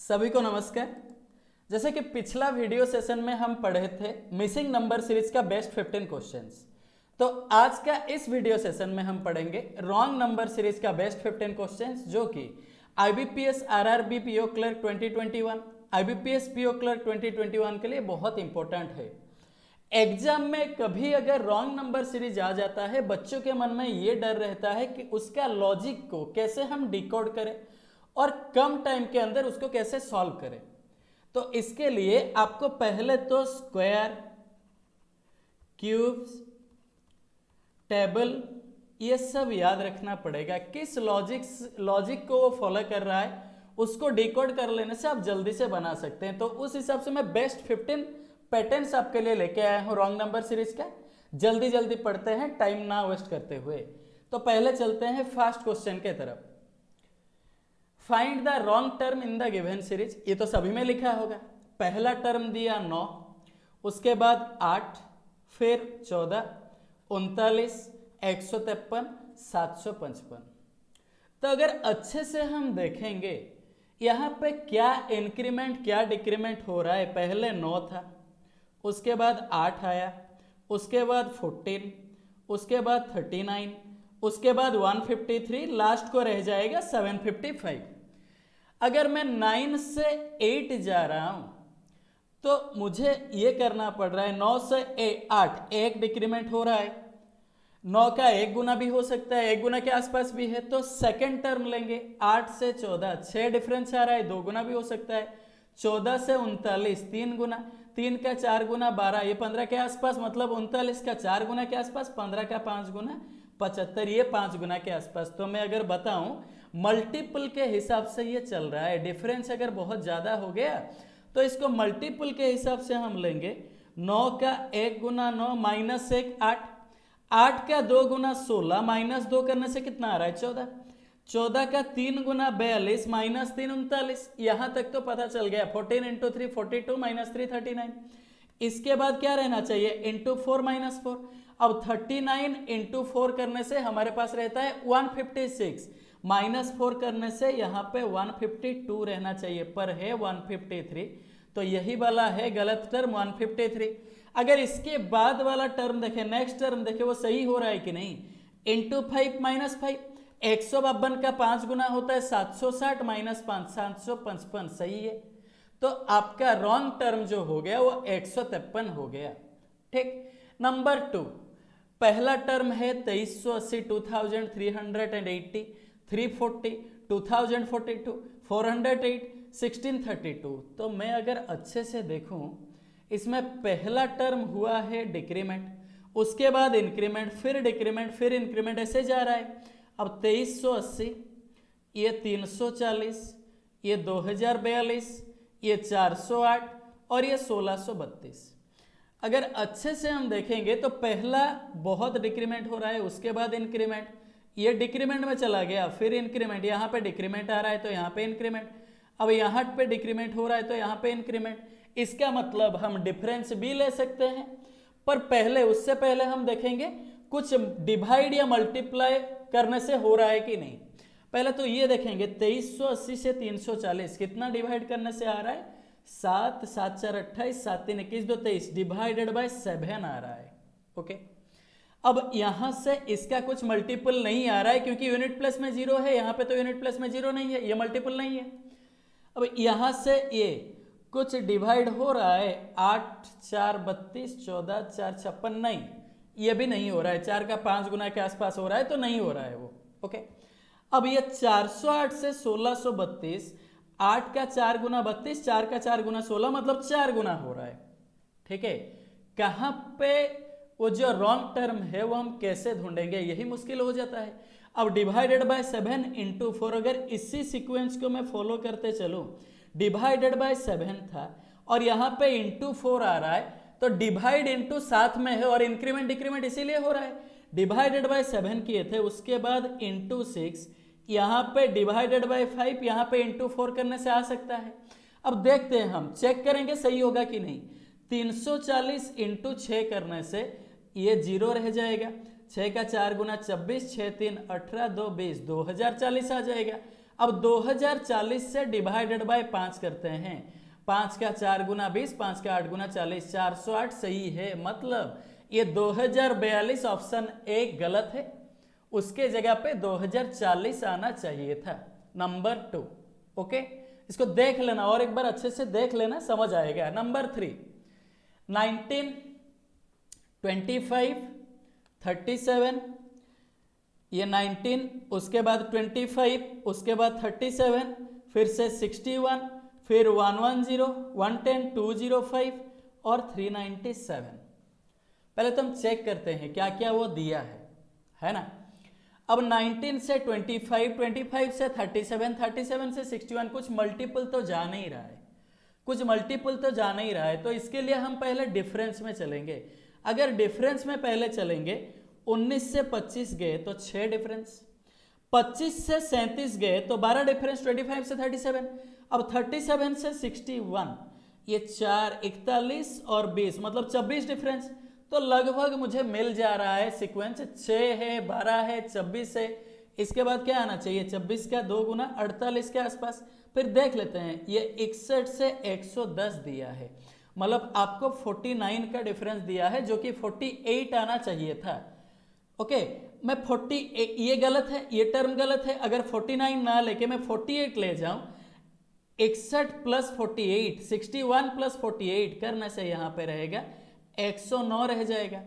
सभी को नमस्कार। जैसे कि पिछला वीडियो सेशन में हम पढ़े थे मिसिंग नंबर सीरीज का बेस्ट 15 क्वेश्चंस, तो आज का इस वीडियो सेशन में हम पढ़ेंगे रॉन्ग नंबर सीरीज का बेस्ट 15 क्वेश्चंस, जो कि IBPS RRB PO clerk 2021, IBPS PO clerk 2021 के लिए बहुत इंपॉर्टेंट है। एग्जाम में कभी अगर रॉन्ग नंबर सीरीज आ जाता है, बच्चों के मन में ये डर रहता है कि उसका लॉजिक को कैसे हम डिकोड करें और कम टाइम के अंदर उसको कैसे सॉल्व करें। तो इसके लिए आपको पहले तो स्क्वायर, क्यूब्स, टेबल ये सब याद रखना पड़ेगा। किस लॉजिक को वो फॉलो कर रहा है उसको डिकोड कर लेने से आप जल्दी से बना सकते हैं। तो उस हिसाब से मैं बेस्ट 15 पैटर्न्स आपके लिए लेके आया हूं रॉन्ग नंबर सीरीज का। जल्दी जल्दी पढ़ते हैं, टाइम ना वेस्ट करते हुए। तो पहले चलते हैं फर्स्ट क्वेश्चन के तरफ। Find the wrong term in the given series. ये तो सभी में लिखा होगा। पहला टर्म दिया 9, उसके बाद 8, फिर 14, 39, 153, 755। तो अगर अच्छे से हम देखेंगे यहाँ पे क्या इंक्रीमेंट क्या डिक्रीमेंट हो रहा है। पहले 9 था, उसके बाद 8 आया, उसके बाद 14, उसके बाद 39, उसके बाद 153, लास्ट को रह जाएगा 755। अगर मैं 9 से 8 जा रहा हूं तो मुझे ये करना पड़ रहा है 9 से 8 एक डिक्रीमेंट हो रहा है। 9 का एक गुना भी हो सकता है, एक गुना के आसपास भी है। तो सेकंड टर्म लेंगे 8 से 14, 6 डिफरेंस आ रहा है, 2 गुना भी हो सकता है। 14 से 39 3 गुना, 3 का 4 गुना 12, ये 15 के आसपास, मतलब 39 का 4 गुना के आसपास, 15 का 5 गुना 75, ये 5 गुना के आसपास। तो मैं अगर बताऊं मल्टीपल के हिसाब से ये चल रहा है। डिफरेंस अगर बहुत ज्यादा हो गया तो इसको मल्टीपल के हिसाब से हम लेंगे। 9 का 1 गुना 9 माइनस 1 8, 8 का 2 गुना 16 माइनस 2 करने से कितना आ रहा है 14, 14 का 3 गुना 42 माइनस 3 39। यहां तक तो पता चल गया। 14 इंटू 3 42 माइनस 3 39। इसके बाद क्या रहना चाहिए इंटू 4 माइनस 4। अब 39 इंटू 4 करने से हमारे पास रहता है 156, माइनस 4 करने से यहाँ पे 152 रहना चाहिए, पर है 153। तो यही वाला है गलत टर्म 153। अगर इसके बाद वाला टर्म देखें, नेक्स्ट टर्म देखें, वो सही हो रहा है कि नहीं। इंटू 5 माइनस 5, 152 का 5 गुना होता है 760 माइनस 5 755, सही है। तो आपका रॉन्ग टर्म जो हो गया वो 153 हो गया। ठीक। नंबर 2, पहला टर्म है 2380, 2380, 340, 2042, 408, 1632। तो मैं अगर अच्छे से देखूं इसमें पहला टर्म हुआ है डिक्रीमेंट, उसके बाद इंक्रीमेंट, फिर डिक्रीमेंट, फिर इंक्रीमेंट, ऐसे जा रहा है। अब 2380, ये 340, ये 2042, ये 408 और ये 1632। अगर अच्छे से हम देखेंगे तो पहला बहुत डिक्रीमेंट हो रहा है, उसके बाद इंक्रीमेंट, ये डिक्रीमेंट में चला गया, फिर इंक्रीमेंट, यहाँ पे डिक्रीमेंट आ रहा है तो यहाँ पे इंक्रीमेंट, अब यहाँ पे डिक्रीमेंट हो रहा है तो यहाँ पे इंक्रीमेंट। इसका मतलब हम डिफरेंस भी ले सकते हैं, पर पहले उससे पहले हम देखेंगे कुछ डिवाइड या मल्टीप्लाई करने से हो रहा है कि नहीं। पहले तो ये देखेंगे 2380 से 340 कितना डिवाइड करने से आ रहा है 7, 7 4 28, 7 3 21, 2 23 डिवाइडेड बाय 7 आ रहा है। ओके। अब यहां से इसका कुछ मल्टीपल नहीं आ रहा है क्योंकि यूनिट प्लस में 0 है, यहां पे तो यूनिट प्लस में 0 नहीं है, ये मल्टीपल नहीं है। अब यहां से ये कुछ डिवाइड हो रहा है 8 4 32, 14 4 56, नहीं ये भी नहीं हो रहा है। 4 का 5 गुना के आसपास हो रहा है तो नहीं हो रहा है वो। ओके। अब ये 408 से 1632, 8 का 4 गुना 32, 4 का 4 गुना 16, मतलब 4 गुना हो रहा है। ठीक है। कहां पे वो जो रॉन्ग टर्म है वो हम कैसे ढूंढेंगे, यही मुश्किल हो जाता है। अब डिवाइडेड बाय 7 इंटू 4, अगर इसी सीक्वेंस को मैं फॉलो करते चलूं, डिवाइडेड बाय 7 था और यहाँ पे इंटू 4 आ रहा है, तो डिवाइड इंटू साथ में है और इंक्रीमेंट डिक्रीमेंट इसीलिए हो रहा है। डिवाइडेड बाय 7 किए थे, उसके बाद इंटू 6, यहाँ पे डिवाइडेड बाय 5, यहाँ पे इंटू 4 करने से आ सकता है। अब देखते हैं, हम चेक करेंगे सही होगा कि नहीं। 340 इंटू 6 करने से ये 0 रह जाएगा, 6 का 4 गुना 26, 6 3 18, 2 20, 2040 आ जाएगा। अब 2040 से डिवाइडेड बाय 5 करते हैं, 5 का 4 गुना 20, 5 का 8 गुना 40, 408 सही है। मतलब ये 2042 ऑप्शन ए गलत है, उसके जगह पे 2040 आना चाहिए था, नंबर 2। ओके, इसको देख लेना और एक बार अच्छे से देख लेना, समझ आएगा। नंबर 3, 19, 25, 37, ये 19, उसके बाद 25, उसके बाद 37, फिर से 61, फिर 110, 110, 205 और 397। पहले तो हम चेक करते हैं क्या क्या वो दिया है ना। अब 19 से 25, 25 से 37, 37 से 61, कुछ मल्टीपल तो जा नहीं रहा है, कुछ मल्टीपल तो जा नहीं रहा है, तो इसके लिए हम पहले डिफरेंस में चलेंगे। अगर डिफरेंस में पहले चलेंगे, 19 से 25 गए तो 6 डिफरेंस, 25 से 37 गए तो 12 डिफरेंस, 25 से 37, अब 37 से 61, ये 4, 41 और 20, मतलब 26 डिफरेंस। तो लगभग मुझे मिल जा रहा है सीक्वेंस, 6 है, 12 है, 26 है, इसके बाद क्या आना चाहिए, 26 का 2 गुना 48 के आसपास। फिर देख लेते हैं, ये 61 से 110 दिया है, मतलब आपको 49 का डिफरेंस दिया है, जो कि 48 आना चाहिए था। ओके, मैं 48, ये गलत है, ये टर्म गलत है। अगर 49 ना लेके मैं 48 ले जाऊं, 61 प्लस 48, 61 प्लस 48 करने से यहां पे रहेगा 109 रह जाएगा।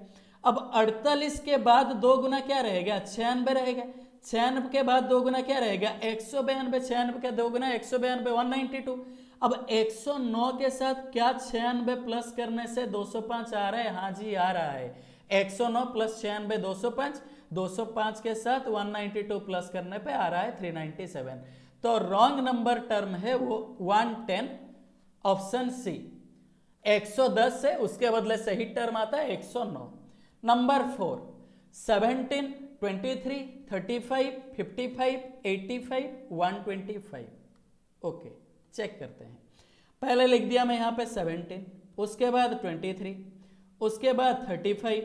अब 48 के बाद 2 गुना क्या रहेगा, 96 रहेगा। 96 के बाद 2 गुना क्या रहेगा, 192, 96 के 2 गुना 192, 192। अब 109 के साथ क्या 96 प्लस करने से 205 आ रहा है, हाँ जी आ रहा है। 109 प्लस 96 205, 205 के साथ 192 प्लस करने पे आ रहा है 397। तो रॉन्ग नंबर टर्म है वो 110, ऑप्शन सी। 110 से उसके बदले सही टर्म आता है 109। नंबर 4, 17, 23, 35, 55, 85, 125। ओके, चेक करते हैं। पहले लिख दिया मैं यहाँ पे 17, उसके बाद 23, उसके बाद 35,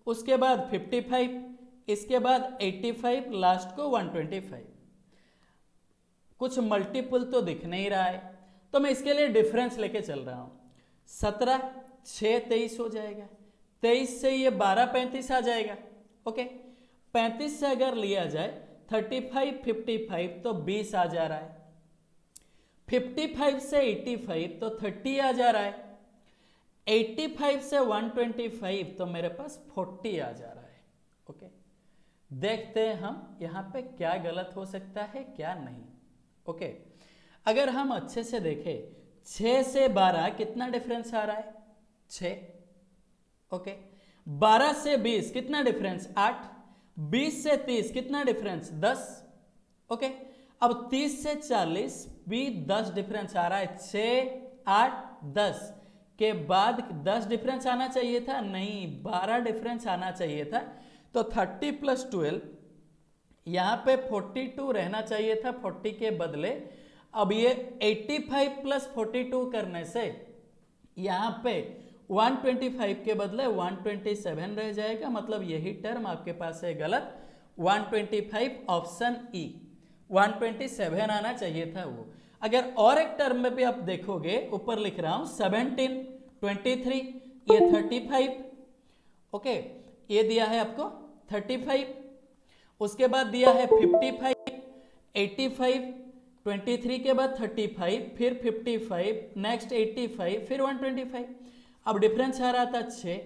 उसके बाद 55, इसके बाद 85, लास्ट को 125। कुछ मल्टीपल तो दिख नहीं रहा है, तो मैं इसके लिए डिफरेंस लेके चल रहा हूं। 17, 6, 23 हो जाएगा, 23 से ये 12, 35 आ जाएगा। ओके, 35 से अगर लिया जाए 35, 55 तो 20 आ जा रहा है, 55 से 85 तो 30 आ जा रहा है, 85 से 125 तो मेरे पास 40 आ जा रहा है। ओके, देखते हैं हम यहाँ पे क्या गलत हो सकता है क्या नहीं। ओके, अगर हम अच्छे से देखें, 6 से 12 कितना डिफरेंस आ रहा है, 6। ओके, 12 से 20 कितना डिफरेंस, 8। 20 से 30 कितना डिफरेंस, 10। ओके, अब 30 से 40 भी 10 डिफरेंस आ रहा है, 6, 8, 10 के बाद 10 डिफरेंस आना चाहिए था, नहीं 12 डिफरेंस आना चाहिए था। तो 30 प्लस 12, यहां पे 42 रहना चाहिए था 40 के बदले। अब ये 85 प्लस 42 करने से यहां पे 125 के बदले 127 रह जाएगा, मतलब यही टर्म आपके पास है गलत, 125 ऑप्शन ई, 127 आना चाहिए था वो। अगर और एक टर्म में भी आप देखोगे, ऊपर लिख रहा हूं 17, 23, ये 35। ओके, ये दिया है आपको 35, उसके बाद दिया है 55, 85, 23 के बाद 35, फिर 55, नेक्स्ट 85, फिर 125। अब डिफरेंस आ रहा था 6,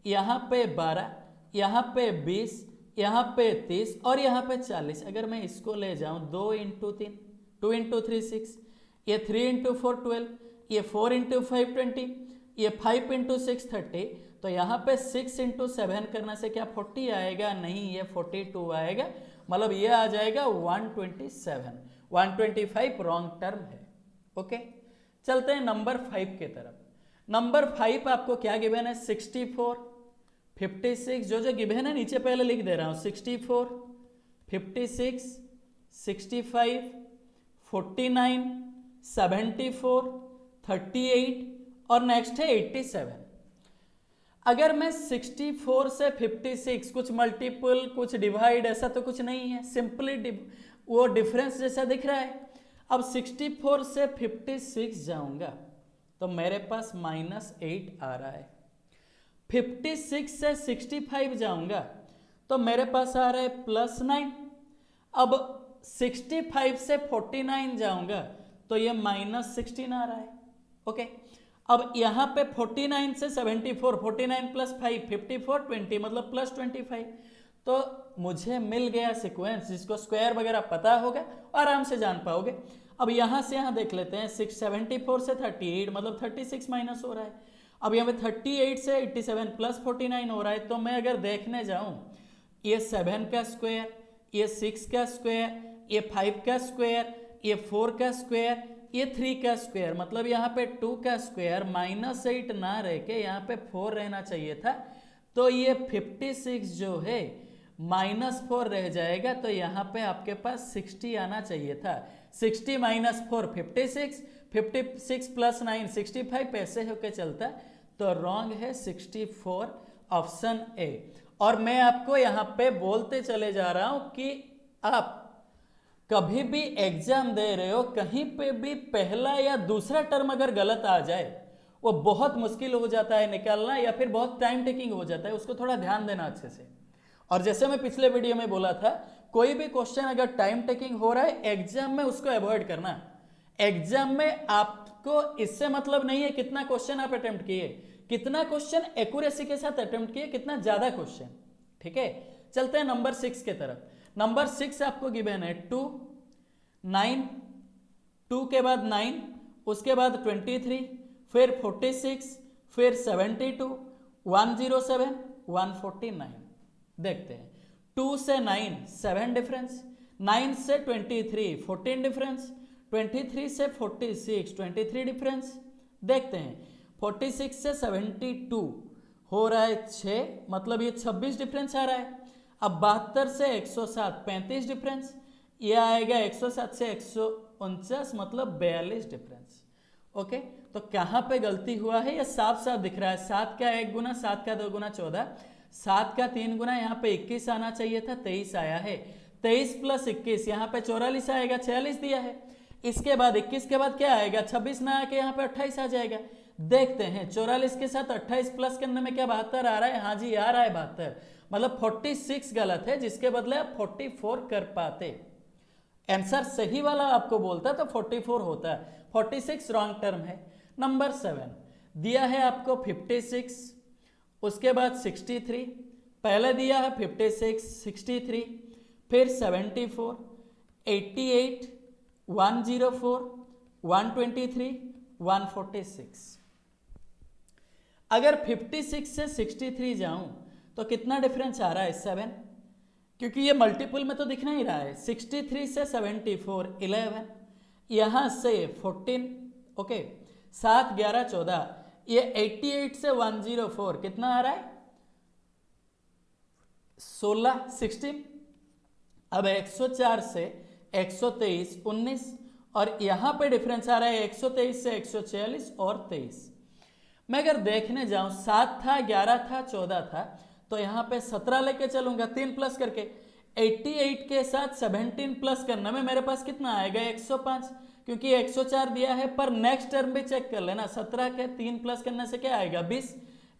यहाँ पे 12, यहाँ पे 20, यहाँ पे 30 और यहाँ पे 40। अगर मैं इसको ले जाऊँ 2 इंटू 3, 2 इंटू 3 6, ये 3 इंटू 4 12, ये 4 इंटू 5 20, ये 5 इंटू 6 30। तो यहाँ पे 6 इंटू 7 करने से क्या 40 आएगा, नहीं ये 42 आएगा, मतलब ये आ जाएगा 127। 125 रॉन्ग टर्म है। ओके, चलते हैं नंबर 5 के तरफ। नंबर 5 आपको क्या गिवन है, 64, 56, जो गिवन है नीचे पहले लिख दे रहा हूं, 64, 56, 65, 49, 74, 38 और नेक्स्ट है 87। अगर मैं 64 से 56, कुछ मल्टीपल कुछ डिवाइड ऐसा तो कुछ नहीं है, सिंपली वो डिफरेंस जैसा दिख रहा है। अब 64 से 56 जाऊंगा तो मेरे पास -8 आ रहा है। 56 से 65 जाऊंगा तो मेरे पास आ रहा है +9। अब 65 से 49 जाऊंगा तो ये -16 आ रहा है। ओके, अब यहां पे 49 से 74, 49 + 5 54, 20 मतलब +25। तो मुझे मिल गया सीक्वेंस, जिसको स्क्वायर वगैरह पता होगा आराम से जान पाओगे। अब यहां से यहां देख लेते हैं, 674 से 38 मतलब 36 माइनस हो रहा है। अब यहाँ पे 38 से 87 +49 हो रहा है। तो मैं अगर देखने जाऊं, ये 7 का स्क्वायर, ये 6 का स्क्वायर, ये 5 का स्क्वायर, ये 4 का स्क्वायर, ये 3 का स्क्वायर, मतलब यहाँ पे 2 का स्क्वायर -8 ना रह के यहाँ पे 4 रहना चाहिए था। तो ये 56 जो है -4 रह जाएगा। तो यहाँ पे आपके पास 60 आना चाहिए था। 60 - 4 56, 56 + 9 65 ऐसे होके चलता। तो रॉन्ग है 64, ऑप्शन ए। और मैं आपको यहाँ पे बोलते चले जा रहा हूं कि आप कभी भी एग्जाम दे रहे हो, कहीं पे भी पहला या दूसरा टर्म अगर गलत आ जाए, वो बहुत मुश्किल हो जाता है निकालना, या फिर बहुत टाइम टेकिंग हो जाता है। उसको थोड़ा ध्यान देना अच्छे से। और जैसे मैं पिछले वीडियो में बोला था, कोई भी क्वेश्चन अगर टाइम टेकिंग हो रहा है एग्जाम में, उसको अवॉइड करना। एग्जाम में आपको इससे मतलब नहीं है कितना क्वेश्चन आप अटेम्प्ट किए, कितना क्वेश्चन एक्यूरेसी के साथ अटेम्प्ट किए, कितना ज्यादा क्वेश्चन। ठीक है, चलते हैं नंबर 6 के तरफ। नंबर 6 आपको गिवन है 2 9, 2 के बाद 9, उसके बाद 23, फिर 46, फिर 72, 107, 149। देखते हैं, 2 से 9 7 डिफरेंस, 9 से 23 14 डिफरेंस, 23 से 46 23 डिफरेंस। देखते हैं, 46 से 72 हो रहा है 6, मतलब ये 26 डिफरेंस आ रहा है। अब 72 से 107 35 डिफरेंस, ये आएगा 107 से 149 मतलब 42 डिफरेंस। ओके, तो कहां पे गलती हुआ है ये साफ साफ दिख रहा है। 7 का 1 गुना, 7 का 2 गुना 14, 7 का 3 गुना, यहाँ पे 21 आना चाहिए था, 23 आया है। 23 + 21 यहाँ पे 44 आएगा, 46 दिया है। इसके बाद 21 के बाद क्या आएगा, 26 ना आके यहाँ पे 28 आ जाएगा। देखते हैं 44 के साथ 28 प्लस करने में क्या 72 आ रहा है। हाँ जी आ रहा है 72, मतलब 46 गलत है, जिसके बदले आप 44 कर पाते। आंसर सही वाला आपको बोलता तो 44 होता है, 46 रॉन्ग टर्म है। नंबर 7 दिया है आपको 56, उसके बाद 63, पहले दिया है 56 63, फिर 74 88 104 123 146। अगर 56 से 63 जाऊं तो कितना डिफरेंस आ रहा है 7, क्योंकि ये मल्टीपल में तो दिख नहीं रहा है। 63 से 74 11, यहां से 14, ओके 7 11 14, ये 88 से 104 कितना आ रहा है 16 16। अब 104 से 123 19, और यहां पे डिफरेंस आ रहा है 123 से 146 और 23। मैं अगर देखने जाऊं 7 था 11 था 14 था, तो यहां पे 17 लेके चलूंगा 3 प्लस करके। 88 के साथ 17 प्लस करने में मेरे पास कितना आएगा 105, क्योंकि 104 दिया है। पर नेक्स्ट टर्म भी चेक कर लेना, 17 के 3 प्लस करने से क्या आएगा 20,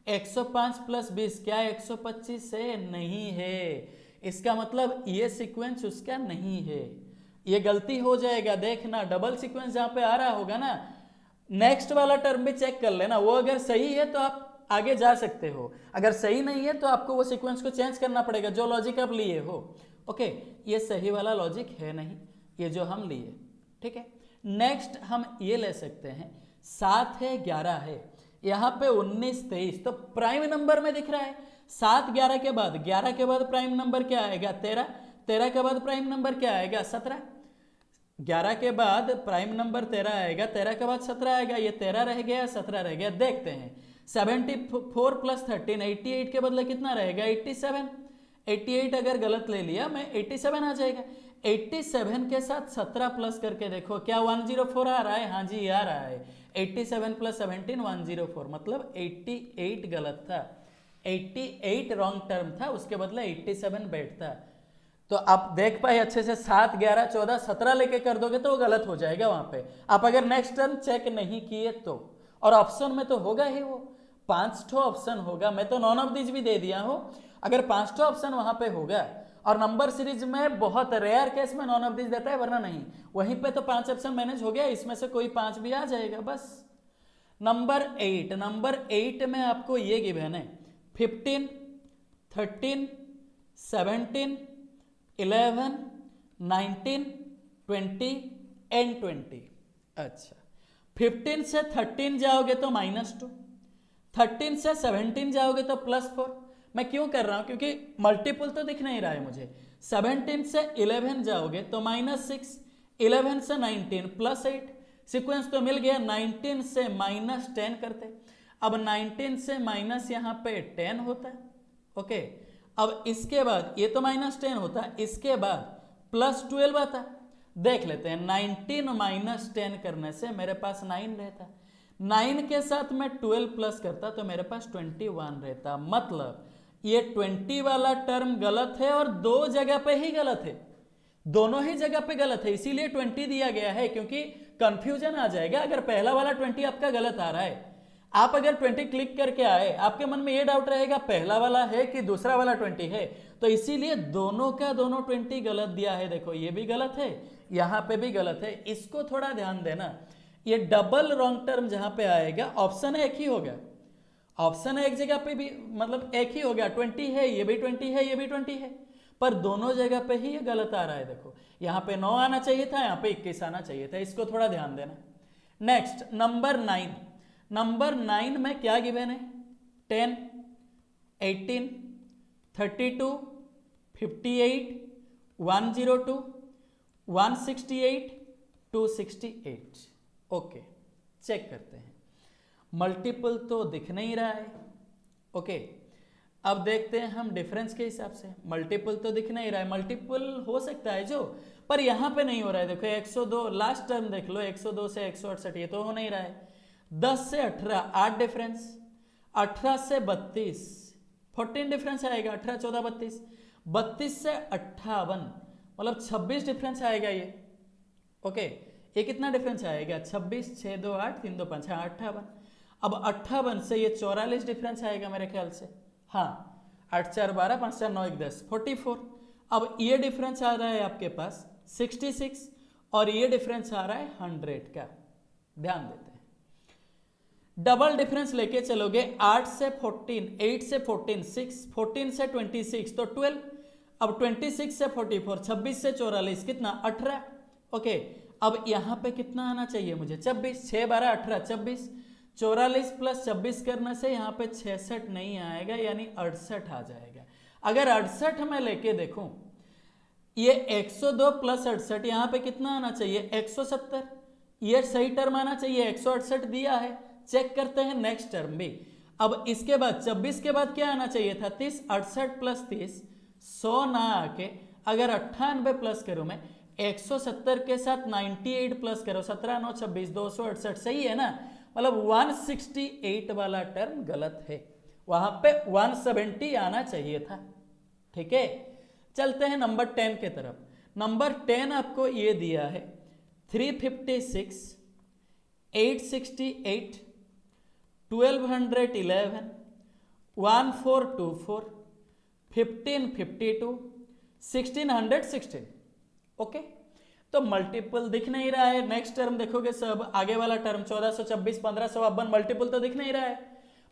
105 + 20 क्या 125 है, नहीं है। इसका मतलब ये सीक्वेंस उसका नहीं है, ये गलती हो जाएगा। देखना डबल सीक्वेंस जहां पे आ रहा होगा ना, नेक्स्ट वाला टर्म भी चेक कर लेना, वो अगर सही है तो आप आगे जा सकते हो, अगर सही नहीं है तो आपको वो सीक्वेंस को चेंज करना पड़ेगा जो लॉजिक आप लिए हो। ओके, ये सही वाला लॉजिक है नहीं, ये जो हम लिए। ठीक है, नेक्स्ट हम ये ले सकते हैं 7 है 11 है, यहाँ पे 19 23, तो प्राइम नंबर में दिख रहा है 7 11 के बाद, 11 के बाद प्राइम नंबर क्या आएगा 13, 13 के बाद प्राइम नंबर क्या आएगा 17, 11 के बाद प्राइम नंबर 13 आएगा, 13 के बाद 17 आएगा, ये 13 रह गया 17 रह गया। देखते हैं 74 + 13 88 के बदले कितना रहेगा 87, 88 अगर गलत ले लिया मैं 87 आ जाएगा। 87 के साथ 17 प्लस करके देखो क्या 104 आ रहा है, हाँ जी आ रहा है। 87 + 17 104, मतलब 88 गलत था, 88 रॉन्ग टर्म था, उसके बदले 87 बैठता। तो आप देख पाए अच्छे से 7, 11, 14, 17 लेके कर दोगे तो वो गलत हो जाएगा वहां पे। आप अगर नेक्स्ट टर्म चेक नहीं किए तो, और ऑप्शन में तो होगा ही वो 5 ठो ऑप्शन होगा। मैं तो नॉन ऑफ दिस भी दे दिया हूं, अगर 5 ठो ऑप्शन वहां पे होगा, और नंबर सीरीज में बहुत रेयर केस में नॉन ऑफ दिस देता है, वरना नहीं। वहीं पे तो 5 ऑप्शन मैनेज हो गया, इसमें से कोई 5 भी आ जाएगा बस। नंबर 8 में आपको ये गिवन है 15, 13, 17, 11, 19, 20 एंड 20। अच्छा, 15 से 13 जाओगे तो -2, 13 से 17 जाओगे तो +4। मैं क्यों कर रहा हूं, क्योंकि मल्टीपल तो दिख नहीं रहा है मुझे। 17 से 11 जाओगे तो -6, 11 से 19 +8। सीक्वेंस तो मिल गया। 19 से -10 करते, अब 19 से माइनस यहाँ पे 10 होता है। ओके, अब इसके बाद ये तो -10 होता है, इसके बाद +12 आता है। देख लेते हैं, 19 - 10 करने से मेरे पास 9 रहता, 9 के साथ मैं 12 प्लस करता तो मेरे पास 21 रहता। मतलब ये 20 वाला टर्म गलत है, और दो जगह पे ही गलत है, दोनों ही जगह पे गलत है, इसीलिए 20 दिया गया है, क्योंकि कंफ्यूजन आ जाएगा अगर पहला वाला 20 आपका गलत आ रहा है। आप अगर 20 क्लिक करके आए, आपके मन में ये डाउट रहेगा पहला वाला है कि दूसरा वाला 20 है, तो इसीलिए दोनों का दोनों 20 गलत दिया है। देखो ये भी गलत है, यहां पे भी गलत है, इसको थोड़ा ध्यान देना। ये डबल रॉन्ग टर्म जहां पे आएगा, ऑप्शन एक ही होगा, ऑप्शन एक जगह पे भी मतलब एक ही हो गया, 20 है, ये भी 20 है, ये भी 20 है, पर दोनों जगह पे ही ये गलत आ रहा है। देखो यहाँ पे 9 आना चाहिए था, यहाँ पे 21 आना चाहिए था, इसको थोड़ा ध्यान देना। नेक्स्ट नंबर 9 में क्या गिवन है? 10, 18, 32, 58, 102, 168, 268। ओके, चेक करते हैं। मल्टीपल तो दिख नहीं रहा है। ओके, अब देखते हैं हम डिफरेंस के हिसाब से। मल्टीपल तो दिख नहीं रहा है, मल्टीपल हो सकता है जो, पर यहां पे नहीं हो रहा है। देखो 102 लास्ट टर्म देख लो, 102 से 168, ये तो हो नहीं रहा है। 10 से 18 8 डिफरेंस, 18 से 32 14 डिफरेंस आएगा, 18, 14, 32, 32 से 58 मतलब 26 डिफरेंस आएगा ये। ओके, ये कितना डिफरेंस आएगा? 26, 6, 2, 8, 3, 2, 5, 58। अब 58 से ये 44 डिफरेंस आएगा मेरे ख्याल से। हाँ, 8, 4, 12, 5, 4, 9, 1, 10, 44। अब ये डिफरेंस आ रहा है आपके पास 66, और ये डिफरेंस आ रहा है 100 का। ध्यान देते हैं, डबल डिफरेंस लेके चलोगे। 8 से 14, 8 से 14, 6, 14 से 26 तो 12। अब 26 से 44, 26 से 44 कितना? 18। ओके, अब यहां पे कितना आना चाहिए मुझे? 26, 6, 12, 18, 26, 44 प्लस 26 करने से यहाँ पे 66 नहीं आएगा, यानी 68 आ जाएगा। अगर 68 में लेके देखूं, ये 102 प्लस 68 यहाँ पे कितना आना चाहिए? 170। ये सही टर्म आना चाहिए, 168 दिया है। चेक करते हैं नेक्स्ट टर्म भी। अब इसके बाद 26 के बाद क्या आना चाहिए था? 30। 68 प्लस 30 100 ना आके अगर 98 प्लस करूं मैं, 170 के साथ 98 प्लस करो, 17, 9, 26, 268, सही है ना? मतलब 168 वाला टर्म गलत है, वहां पे 170 आना चाहिए था। ठीक है, चलते हैं नंबर 10 के तरफ। नंबर 10 आपको ये दिया है 356, 868, 1211, 1424, 1552, 1616। ओके, तो मल्टीपल दिख नहीं रहा है। नेक्स्ट टर्म देखोगे सब आगे वाला टर्म 1426, 1552, मल्टीपल तो दिख नहीं रहा है।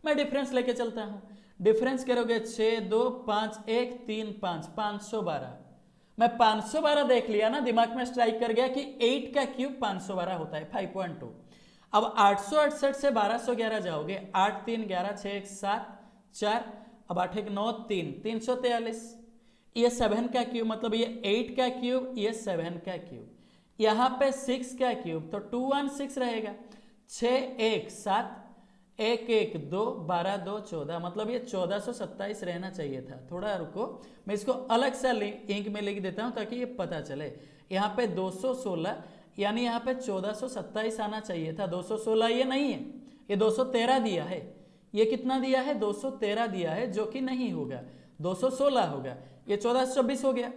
मैं डिफरेंस लेके चलता हूं। डिफरेंस करोगे 6, 2, 5, 1, 3, 5, 512। मैं 512 देख लिया ना, दिमाग में स्ट्राइक कर गया कि 8 का क्यूब 512 होता है, 5.2। अब 868 से 1211 जाओगे, 8, 3, 11, 6, 1, 7, 4, अब 8, 1, 9, 3, 343। ये 7 का क्यूब, मतलब ये 8 का क्यूब, ये 7 का क्यूब, यहाँ पे 6 का क्यूब, तो 216 रहेगा। 6, 1, 7, 1, 1, 2, 12, 2, 14, मतलब ये 1427 रहना चाहिए था। थोड़ा रुको, मैं इसको अलग सा इंक में लिख देता हूँ ताकि ये पता चले। यहाँ पे 216, यानी यहाँ पे 1427 आना चाहिए था। 216 ये नहीं है, ये 213 दिया है। ये कितना दिया है? 213 दिया है, जो कि नहीं होगा, 216 होगा। ये 1426 हो गया।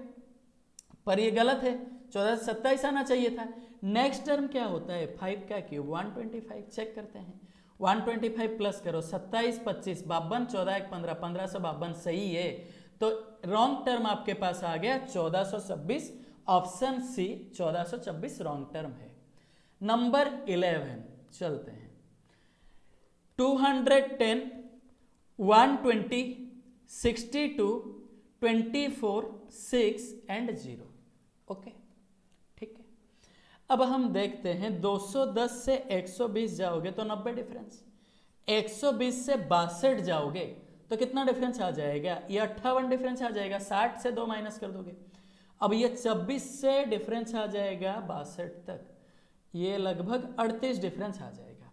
पर ये गलत है, 14 से 27 आना चाहिए था। नेक्स्ट टर्म क्या होता है, 5 का क्यूब 125, चेक करते हैं। 125 प्लस करो, 27 25 52, 14 1 15, 1552 सही है। तो रॉन्ग टर्म आपके पास आ गया 1426, ऑप्शन सी 1426 रॉन्ग टर्म है। नंबर 11 चलते हैं। 210, 120, 62, 24, 6 एंड 0। ओके, ठीक है। अब हम देखते हैं 210 से 120 जाओगे तो 90 डिफरेंस, 120 से 62 जाओगे तो कितना डिफरेंस आ जाएगा, ये 58 डिफरेंस आ जाएगा, 60 से 2 माइनस कर दोगे। अब ये 26 से डिफरेंस आ जाएगा 62 तक, ये लगभग 38 डिफरेंस आ जाएगा।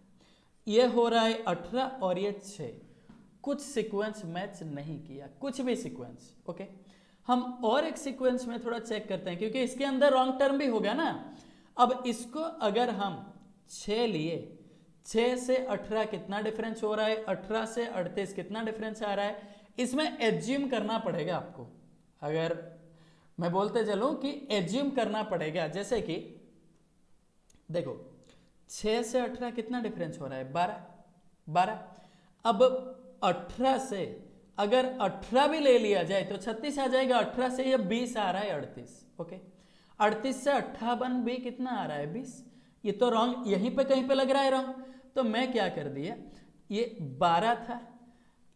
ये हो रहा है 18 और ये 6, कुछ सीक्वेंस मैच नहीं किया, कुछ भी सीक्वेंस। ओके, हम और एक सीक्वेंस में थोड़ा चेक करते हैं क्योंकि इसके अंदर रॉन्ग टर्म भी होगा ना। अब इसको अगर हम 6 लिए, 6 से 18 कितना डिफरेंस हो रहा है, 18 से 38 कितना डिफरेंस आ रहा है, इसमें एज्यूम करना पड़ेगा आपको। अगर मैं बोलते चलूं कि एज्यूम करना पड़ेगा, जैसे कि देखो 6 से 18 कितना डिफरेंस हो रहा है, 12। अब 18 से अगर 18 भी ले लिया जाए तो 36 आ जाएगा, 18 से ये 20 आ रहा है 38। ओके, 38 से 58 भी कितना आ रहा है 20। ये तो रॉन्ग, यहीं पे कहीं पे लग रहा है रॉन्ग। तो मैं क्या कर दिया, ये 12 था,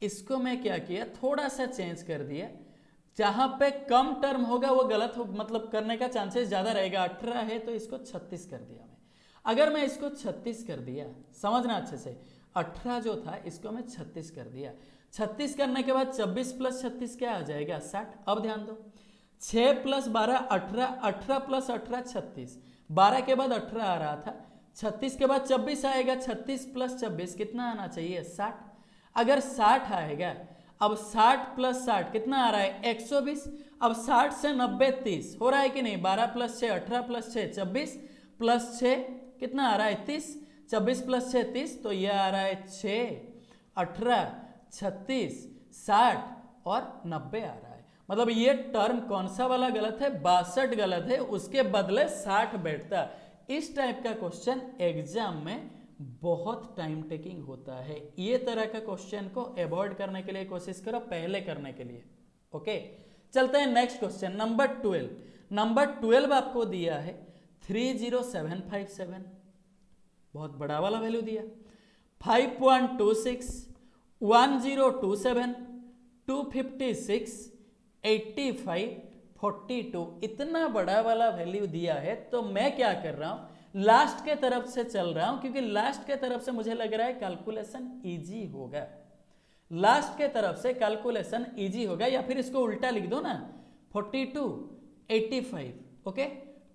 इसको मैं क्या किया, थोड़ा सा चेंज कर दिया, जहां पे कम टर्म होगा वो गलत हो, मतलब करने का चांसेस ज्यादा रहेगा। 18 है तो इसको 36 कर दिया मैं। अगर मैं इसको 36 कर दिया, समझना अच्छे से, 18 जो था इसको मैं 36 कर दिया, 36 करने के बाद 24 प्लस 36 क्या आ जाएगा 60। अब ध्यान दो, 6 प्लस 12 18, 18 प्लस 18 36, 12 के बाद 18 आ रहा था, 36 के बाद 24 आएगा, 36 प्लस 24 कितना आना चाहिए 60। अगर 60 आएगा, अब 60 प्लस 60 कितना आ रहा है 120। अब 60 से 90 30 हो रहा है कि नहीं, 12 प्लस 6 18 प्लस 6 26 प्लस 6 कितना आ रहा है 30, 24 प्लस 6 30, तो ये आ रहा है 6 18 36 60 और 90 आ रहा है। मतलब ये टर्म कौन सा वाला गलत है, 62 गलत है, उसके बदले 60 बैठता। इस टाइप का क्वेश्चन एग्जाम में बहुत टाइम टेकिंग होता है। ये तरह का क्वेश्चन को अवॉइड करने के लिए कोशिश करो, पहले करने के लिए। ओके, चलते हैं नेक्स्ट क्वेश्चन नंबर 12। नंबर 12 आपको दिया है 30757, बहुत बड़ा वाला वैल्यू दिया, 5126 1027 256 85 42, इतना बड़ा वाला वैल्यू दिया है। तो मैं क्या कर रहा हूं, लास्ट के तरफ से चल रहा हूं, क्योंकि लास्ट के तरफ से मुझे लग रहा है कैलकुलेशन इजी होगा, लास्ट के तरफ से कैलकुलेशन इजी होगा। या फिर इसको उल्टा लिख दो ना, 42 85, ओके,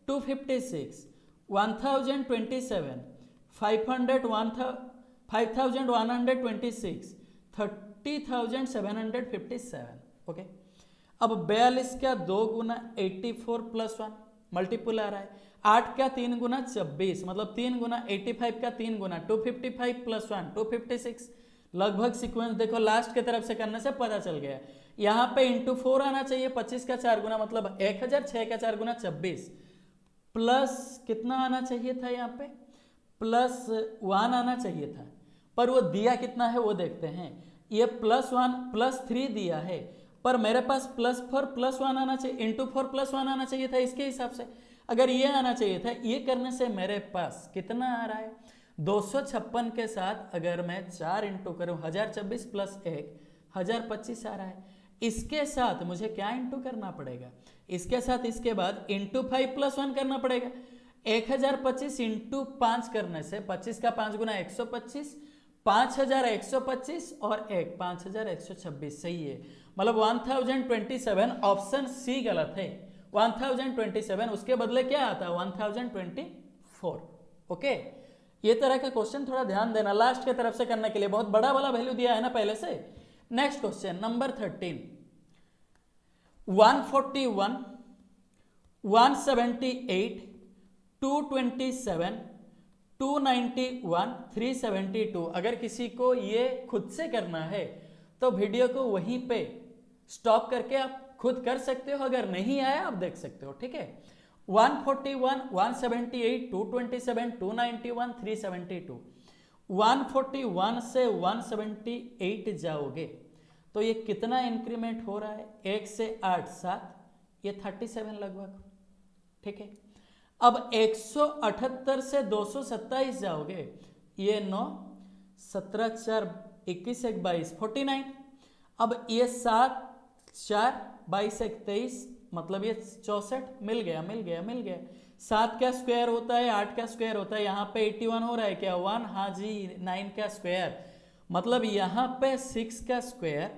256 1027 5126 30757, ओके। अब 42 का 2 गुना 84 प्लस 1 मल्टीपल आ रहा है, 8 का 3 गुना 26, मतलब 3 गुना 85 का 3 गुना 255 प्लस 1 256। लगभग सीक्वेंस देखो लास्ट के तरफ से करने से पता चल गया। यहाँ पे इंटू 4 आना चाहिए, 25 का 4 गुना मतलब 1000, 6 का 4 गुना 26, प्लस कितना आना चाहिए था, यहाँ पे प्लस 1 आना चाहिए था, पर वो दिया कितना है वो देखते हैं। ये प्लस 1 प्लस 3 दिया है, पर मेरे पास प्लस 4 प्लस 1 आना चाहिए, इंटू 4 प्लस 1 आना चाहिए था। इसके हिसाब से अगर ये आना चाहिए था, ये करने से मेरे पास कितना आ रहा है 256 के साथ अगर मैं 4 इंटू करूँ 1024 प्लस 1 1025 आ रहा है। इसके साथ मुझे क्या इंटू करना पड़ेगा, इसके साथ इसके बाद इंटू 5 प्लस 1 करना पड़ेगा। 1025 इंटू 5 करने से 25 का 5 गुना 125, 5125 और 1 5126 सही है। मतलब 1027, ऑप्शन सी गलत है, 1027 उसके बदले क्या आता है 1024। ओके, ये तरह का क्वेश्चन थोड़ा ध्यान देना लास्ट के तरफ से करने के लिए, बहुत बड़ा वाला वैल्यू दिया है ना पहले से। Next question number 13, 141 178 227 291 372। अगर किसी को ये खुद से करना है तो वीडियो को वहीं पे स्टॉप करके आप खुद कर सकते हो, अगर नहीं आया आप देख सकते हो, ठीक है। 141, 178, 227, 291, 372। 141 से 178 जाओगे तो ये कितना इंक्रीमेंट हो रहा है, 1 से 8 7, ये 37 लगभग, ठीक है। अब 178 से 227 जाओगे, ये 9, 17 4 21 1 22 49। अब ये 7 4 22 1 23, मतलब ये 64, मिल गया मिल गया मिल गया। 7 का स्क्वायर होता है 8 का स्क्वायर होता है, यहाँ पे 81 हो रहा है क्या, 1, हाँ जी, 9 का स्क्वायर, मतलब यहाँ पे 6 का स्क्वायर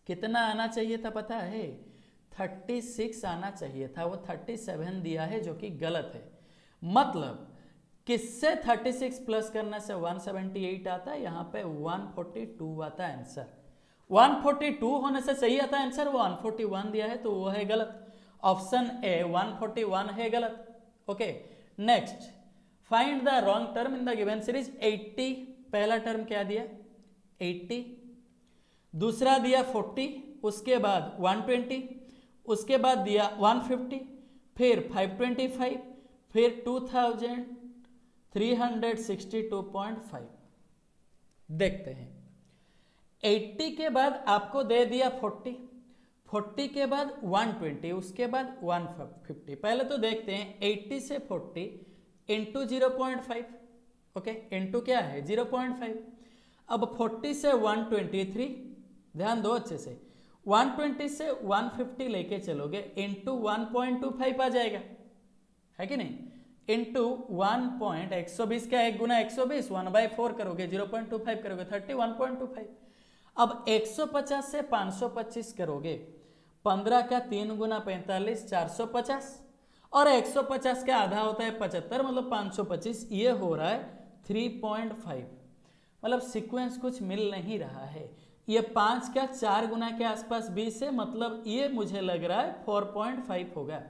कितना आना चाहिए था पता है, 36 आना चाहिए था, वो 37 दिया है जो कि गलत है। मतलब किससे 36 प्लस करने से 178 आता है, यहाँ पे 142 आता है आंसर। 142 होने से सही आता है आंसर, वो 141 दिया है तो वो है गलत। ऑप्शन ए 141 है गलत। Okay, next, find the wrong term in the given series. 80 पहला टर्म क्या दिया, 80, दूसरा दिया 40, उसके बाद 120, उसके बाद दिया 150, फिर 525, फिर 2362.5। देखते हैं, 80 के बाद आपको दे दिया 40, 40 के बाद 120, उसके बाद 150। पहले तो देखते हैं 80 से 40 इंटू 0.5, ओके, इंटू क्या है 0.5। अब 40 से 123, ध्यान दो अच्छे से, 120 से 150 लेके चलोगे इंटू 1.25 आ जाएगा, है कि नहीं, इंटू 1.120 का 1 गुना 120, 1/4 करोगे, 0.25 करोगे 31.25। अब 150 से 525 करोगे, 15 का 3 गुना 45, 450, और 150 का आधा होता है 75, मतलब 525, ये हो रहा है 3.5। मतलब सीक्वेंस कुछ मिल नहीं रहा है। ये 5 का 4 गुना के आसपास 20 है, मतलब ये मुझे लग रहा है 4.5 होगा।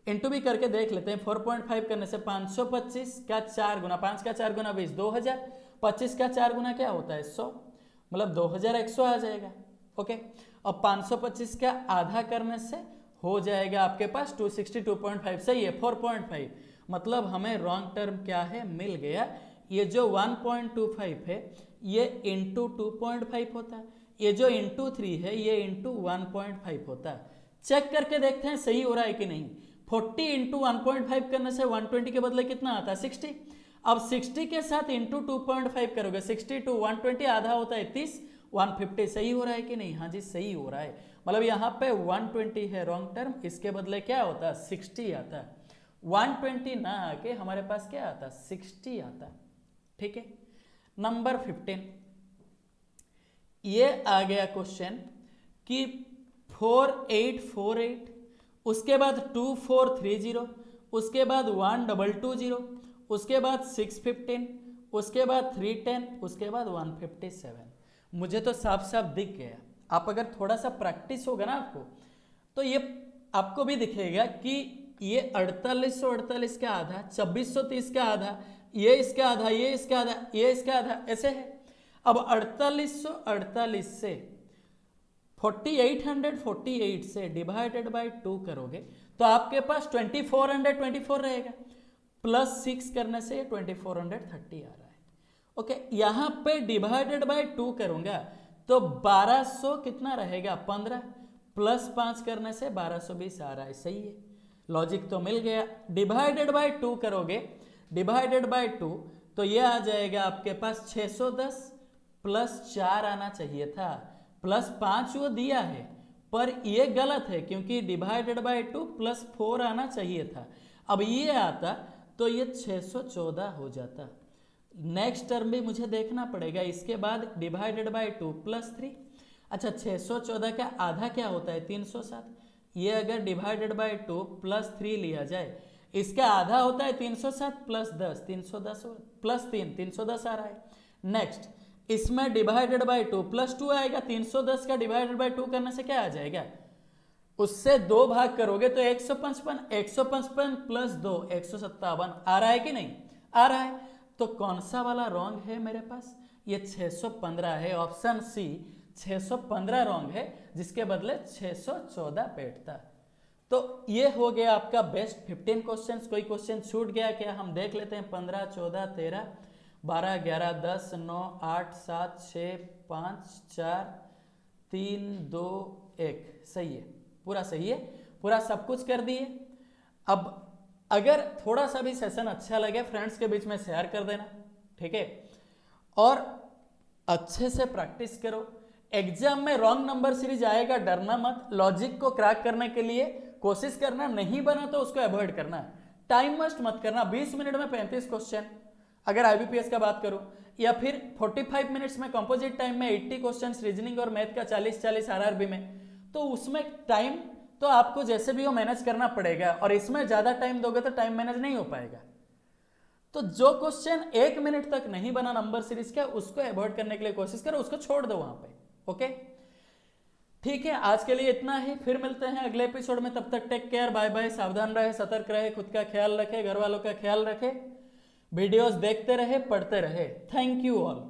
इंटू भी करके देख लेते हैं, 4.5 करने से 525 का 4 गुना, 5 का 4 गुना 20, 2000, 25 का 4 गुना क्या होता है 100, मतलब 2100 आ जाएगा। ओके, और 525 का आधा करने से हो जाएगा आपके पास 262.5, सही है 4.5, मतलब हमें रॉन्ग टर्म क्या है मिल गया। ये जो 1.25 है ये इंटू 2.5 होता है, ये जो इंटू 3 है ये इंटू 1.5 होता है। चेक करके देखते हैं सही हो रहा है कि नहीं। 40 इंटू 1.5 करने से 120 के बदले कितना आता है 60। अब 60 के साथ इंटू 2.5 करोगे, 60 टू 120 आधा होता है 30, 150 सही हो रहा है कि नहीं, हाँ जी सही हो रहा है। मतलब यहाँ पे 120 है रॉन्ग टर्म, इसके बदले क्या होता है 60 आता है, 120 ना आके हमारे पास क्या आता है 60 आता है, ठीक है। नंबर 15, ये आ गया क्वेश्चन कि 4848, उसके बाद 2430, उसके बाद 1220, उसके बाद 615, उसके बाद 310, उसके बाद 157। मुझे तो साफ साफ दिख गया, आप अगर थोड़ा सा प्रैक्टिस होगा ना आपको तो ये आपको भी दिखेगा कि ये 4848 का आधा, 2630 का आधा, ये इसका आधा, ये इसका आधा, ये इसका आधा, ऐसे है। अब 4848 से 4848 से डिवाइडेड बाय 2 करोगे तो आपके पास 2424 रहेगा, प्लस 6 करने से 2430 आ रहा है। ओके, यहां पे डिवाइडेड बाय 2 करूंगा तो 1200 कितना रहेगा 15, प्लस 5 करने से 1220 आ रहा है, सही है, लॉजिक तो मिल गया। डिवाइडेड बाय 2 करोगे, डिवाइडेड बाय 2 तो ये आ जाएगा आपके पास 610, प्लस 4 आना चाहिए था, प्लस 5 वो दिया है पर ये गलत है क्योंकि डिवाइडेड बाय 2 प्लस 4 आना चाहिए था। अब ये आता तो ये 614 हो जाता। नेक्स्ट टर्म भी मुझे देखना पड़ेगा, इसके बाद डिवाइडेड बाय 2 प्लस 3। अच्छा, 614 का आधा क्या होता है 307, ये अगर डिवाइडेड बाय 2 प्लस 3 लिया जाए, इसका आधा होता है 307 प्लस 10, 310 प्लस 3, 310 आ रहा है। नेक्स्ट, इसमें डिवाइडेड बाय 2 प्लस 2 आएगा, 310 का डिवाइडेड बाय 2 करने से क्या आ जाएगा, उससे 2 भाग करोगे तो 155, 155 प्लस 2 157 आ रहा है कि नहीं आ रहा है। तो कौन सा वाला रॉन्ग है मेरे पास, ये 615 है, ऑप्शन सी 615 रॉन्ग है, जिसके बदले 614 बैठता। तो ये हो गया आपका बेस्ट 15 क्वेश्चंस। कोई क्वेश्चन छूट गया क्या, हम देख लेते हैं। 15, 14, 13, 12, 11, 10, 9, 8, 7, 6, 5, 4, 3, 2, 1। सही है, पूरा सही है, पूरा सब कुछ कर दिए। अब अगर थोड़ा सा भी सेशन अच्छा लगे फ्रेंड्स के बीच में शेयर कर देना, ठीक है। और अच्छे से प्रैक्टिस करो। एग्जाम में रॉन्ग नंबर सीरीज आएगा, डरना मत। लॉजिक को क्रैक करने के लिए कोशिश करना, नहीं बना तो उसको अवॉइड करना। टाइम वेस्ट मत करना। 20 मिनट में 35 क्वेश्चन अगर आईबीपीएस का बात करूं, या फिर 45 मिनट्स में कंपोजिट टाइम में 80 क्वेश्चन रीजनिंग और मैथ का 40-40 आरआरबी में, तो उसमें टाइम तो आपको जैसे भी हो मैनेज करना पड़ेगा। और इसमें ज्यादा टाइम दोगे तो टाइम मैनेज नहीं हो पाएगा। तो जो क्वेश्चन 1 मिनट तक नहीं बना नंबर सीरीज का, उसको अवॉइड करने के लिए कोशिश करो, उसको छोड़ दो वहां पे। ओके, ठीक है, आज के लिए इतना ही। फिर मिलते हैं अगले एपिसोड में। तब तक टेक केयर, बाय बाय। सावधान रहे, सतर्क रहे, खुद का ख्याल रखे, घर वालों का ख्याल रखे, वीडियोस देखते रहे, पढ़ते रहे। Thank you all.